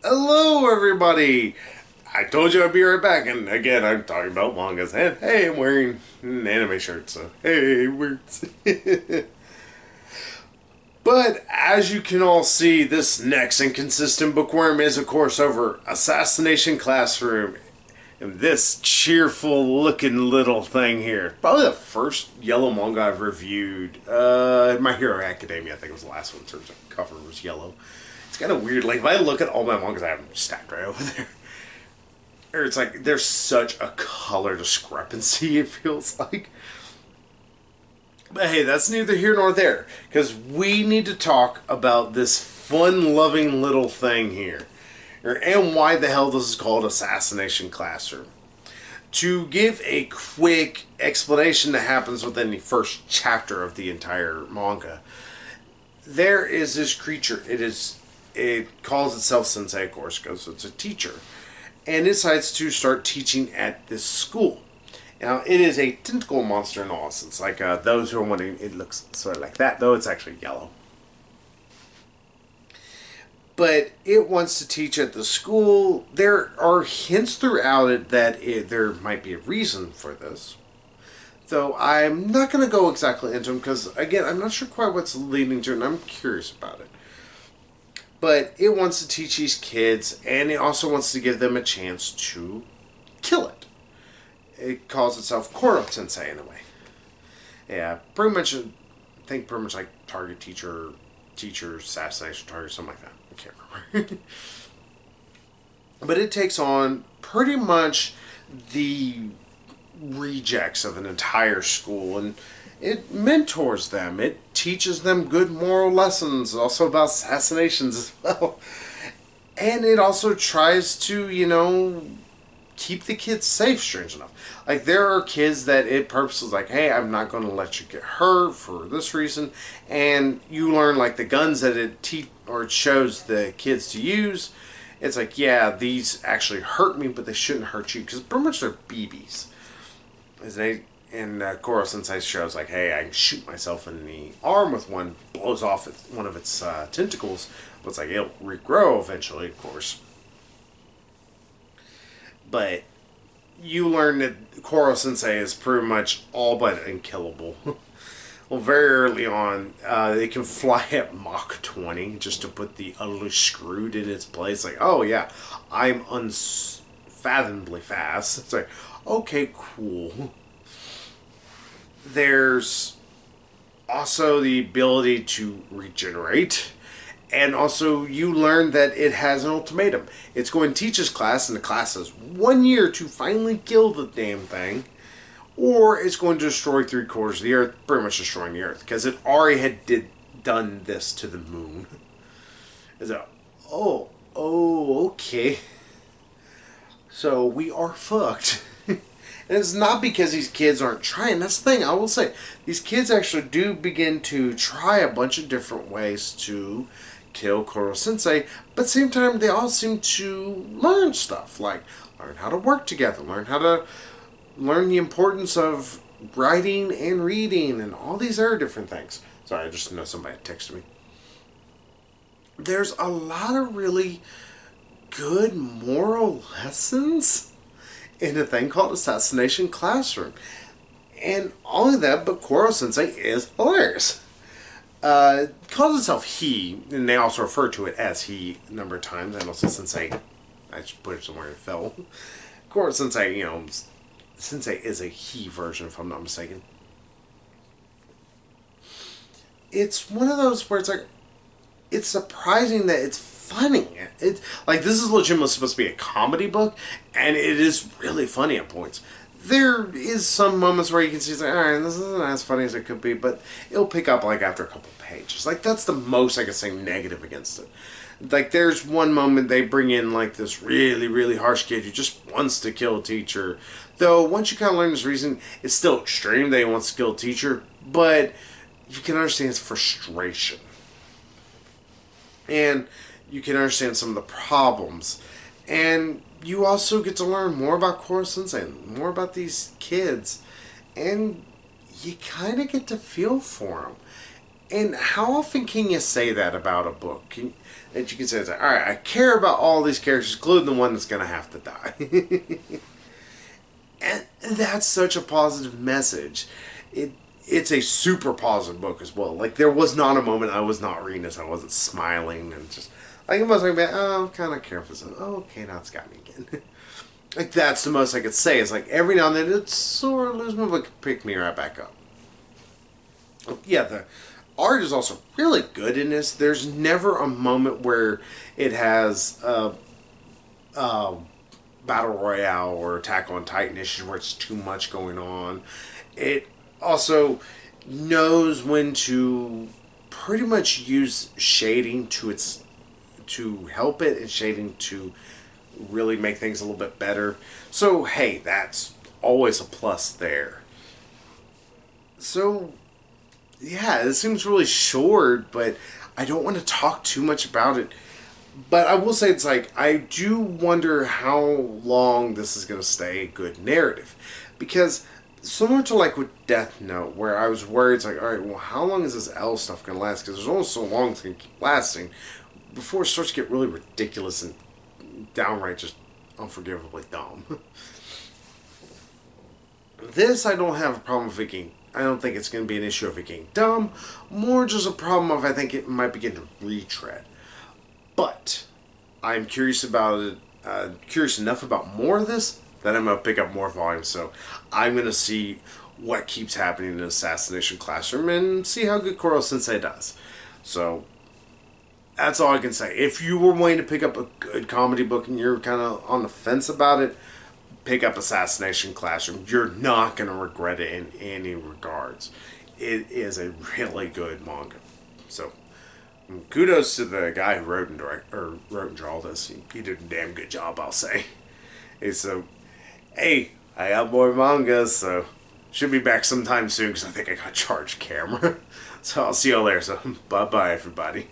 Hello, everybody! I told you I'd be right back, and again, I'm talking about mangas. And hey, I'm wearing an anime shirt, so hey, it works. But as you can all see, this next inconsistent bookworm is, of course, over Assassination Classroom. And this cheerful looking little thing here. Probably the first yellow manga I've reviewed. My Hero Academia, I think, was the last one in terms of cover was yellow. It's kind of weird. Like, if I look at all my mangas, I have them stacked right over there. Or it's like there's such a color discrepancy, it feels like. But hey, that's neither here nor there. Because we need to talk about this fun-loving little thing here. And why the hell this is called Assassination Classroom. To give a quick explanation that happens within the first chapter of the entire manga, there is this creature. It calls itself Sensei, of course, because it's a teacher. And it decides to start teaching at this school. Now, it is a tentacle monster in all sense. Like those who are wondering, it looks sort of like that, though it's actually yellow. But it wants to teach at the school. There are hints throughout it that there might be a reason for this. Though I'm not going to go exactly into them because, again, I'm not sure quite what's leading to it, and I'm curious about it. But it wants to teach these kids, and it also wants to give them a chance to kill it. It calls itself Kurasensei in a way. Yeah, pretty much, I think pretty much like target teacher, assassination target, something like that. I can't remember. But it takes on pretty much the rejects of an entire school, and it mentors them. It teaches them good moral lessons, also about assassinations as well. And it also tries to, keep the kids safe, strange enough. Like, there are kids that it purposely like, hey, I'm not going to let you get hurt for this reason. And you learn, like, the guns that it shows the kids to use. It's like, yeah, these actually hurt me, but they shouldn't hurt you. Because pretty much they're BBs. And Kurasensei shows, like, hey, I can shoot myself in the arm with one, blows off one of its tentacles. But it's like, it'll regrow eventually, of course. But you learn that Kurasensei is pretty much all but unkillable. Well, very early on, they can fly at Mach 20 just to put the utterly screwed in its place. Like, oh yeah, I'm unfathomably fast. It's like, okay, cool. There's also the ability to regenerate. And also, you learn that it has an ultimatum. It's going to teach this class, and the class has 1 year to finally kill the damn thing, or it's going to destroy 3/4 of the Earth, pretty much destroying the Earth, because it already had done this to the moon. It's like, oh, okay. So we are fucked. And it's not because these kids aren't trying. That's the thing, I will say. These kids actually do begin to try a bunch of different ways to kill Kurasensei, but at the same time, they all seem to learn stuff. Like, learn how to work together, learn the importance of writing and reading, and all these other different things. Sorry, I just know somebody texted me. There's a lot of really good moral lessons in a thing called Assassination Classroom. And only that, but Kurasensei is hilarious. Calls itself he, and they also refer to it as he a number of times. And also Sensei, I should put it somewhere it fell. Kurasensei, Sensei is a he version, if I'm not mistaken. It's one of those where it's like, it's surprising that it's funny. It's like, this is legitimately supposed to be a comedy book, and it is really funny at points. There is some moments where you can see, it's like, alright, this isn't as funny as it could be, but it'll pick up, like, after a couple pages. Like, that's the most I can say negative against it. Like, there's one moment they bring in, like, this really, really harsh kid who just wants to kill a teacher. Though, once you kind of learn his reason, it's still extreme that he wants to kill a teacher, but you can understand his frustration. And you can understand some of the problems. And you also get to learn more about Kurasensei, more about these kids. And you kind of get to feel for them. And how often can you say that about a book? That you can say, all right, I care about all these characters, including the one that's going to have to die. And that's such a positive message. It's a super positive book as well. Like, there was not a moment I was not reading this. I wasn't smiling and just, like, I was like, oh, I'm kind of careful. Oh, okay, now it's got me again. Like, that's the most I could say. It's like, every now and then, it's sort of lose my book, pick me right back up. Yeah, the art is also really good in this. There's never a moment where it has Battle Royale or Attack on Titan issues where it's too much going on. It also knows when to pretty much use shading to help it, and shading to really make things a little bit better. So hey, that's always a plus there. So yeah, it seems really short, but I don't want to talk too much about it. But I will say, it's like, I do wonder how long this is going to stay a good narrative. Because similar to like with Death Note, where I was worried, it's like, alright, well, how long is this L stuff going to last? Because there's only so long it's going to keep lasting before it starts to get really ridiculous and downright just unforgivably dumb. This, I don't have a problem with it getting, I don't think it's going to be an issue of it getting dumb. More just a problem of, I think it might be getting a retread. But I'm curious about it, curious enough about more of this that I'm going to pick up more volumes. So I'm going to see what keeps happening in Assassination Classroom and see how good Kurasensei does. So that's all I can say. If you were wanting to pick up a good comedy book and you're kind of on the fence about it, pick up Assassination Classroom. You're not going to regret it in any regards. It is a really good manga. So kudos to the guy who wrote and drew this. He did a damn good job, I'll say. And so, hey, I got more mangas, so should be back sometime soon because I think I got charged camera. So I'll see y'all later. So bye bye, everybody.